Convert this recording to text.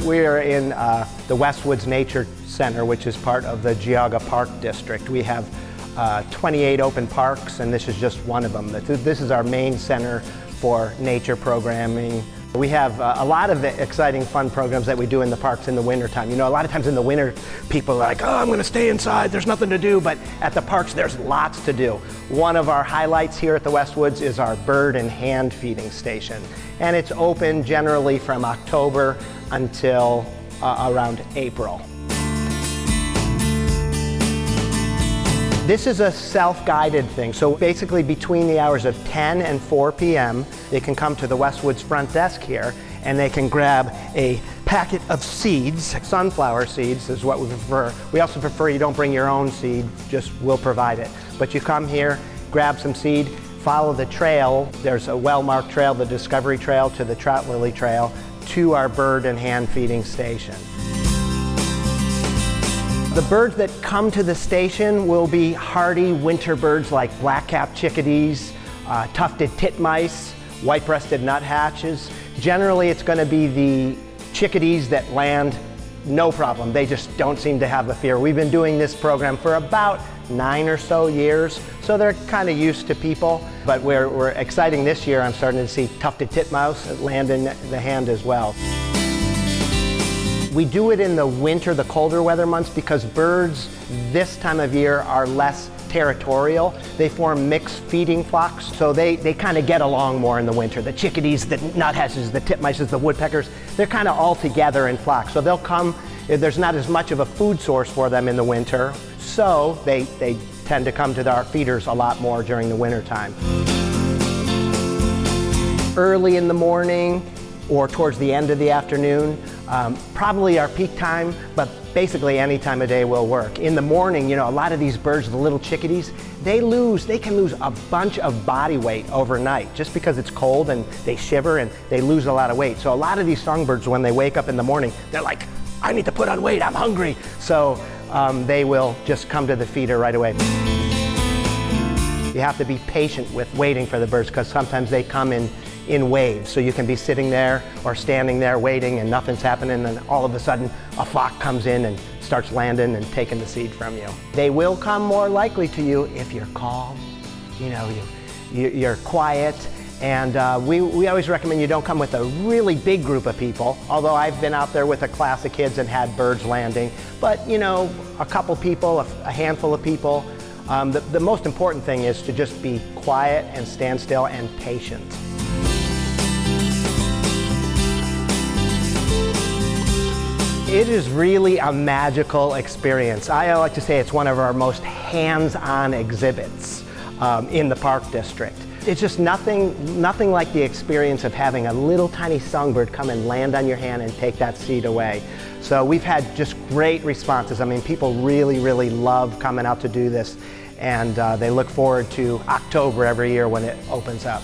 We're in the Westwoods Nature Center, which is part of the Geauga Park District. We have 28 open parks, and this is just one of them. This is our main center for nature programming. We have a lot of exciting, fun programs that we do in the parks in the wintertime. You know, a lot of times in the winter, people are like, oh, I'm going to stay inside, there's nothing to do. But at the parks, there's lots to do. One of our highlights here at the Westwoods is our bird and hand feeding station. And it's open generally from October until around April. This is a self-guided thing, so basically between the hours of 10 and 4 p.m. they can come to the Westwoods front desk here and they can grab a packet of seeds. Sunflower seeds is what we prefer. We also prefer you don't bring your own seed, just we'll provide it. But you come here, grab some seed, follow the trail. There's a well-marked trail, the Discovery Trail to the Trout Lily Trail, to our bird and hand feeding station. The birds that come to the station will be hardy winter birds like black-capped chickadees, tufted titmice, white-breasted nuthatches. Generally, it's going to be the chickadees that land no problem. They just don't seem to have a fear. We've been doing this program for about 9 or so years, so they're kind of used to people. But we're exciting this year. I'm starting to see tufted titmouse land in the hand as well. We do it in the winter, the colder weather months, because birds this time of year are less territorial. They form mixed feeding flocks, so they kind of get along more in the winter. The chickadees, the nuthatches, the titmices, the woodpeckers, they're kind of all together in flocks. So they'll come, there's not as much of a food source for them in the winter, so they tend to come to our feeders a lot more during the winter time. Early in the morning or towards the end of the afternoon, probably our peak time, but basically any time of day will work. In the morning, you know, a lot of these birds, the little chickadees, they can lose a bunch of body weight overnight just because it's cold and they shiver and they lose a lot of weight. So a lot of these songbirds, when they wake up in the morning, they're like, I need to put on weight, I'm hungry. So they will just come to the feeder right away. You have to be patient with waiting for the birds because sometimes they come in waves. So you can be sitting there or standing there waiting and nothing's happening, and all of a sudden a flock comes in and starts landing and taking the seed from you. They will come more likely to you if you're calm, you know, you're quiet, and we always recommend you don't come with a really big group of people, although I've been out there with a class of kids and had birds landing. But you know, a couple people, a handful of people. The most important thing is to just be quiet and stand still and patient. It is really a magical experience. I like to say it's one of our most hands-on exhibits in the Park District. It's just nothing like the experience of having a little tiny songbird come and land on your hand and take that seed away. So we've had just great responses. I mean, people really, really love coming out to do this, and they look forward to October every year when it opens up.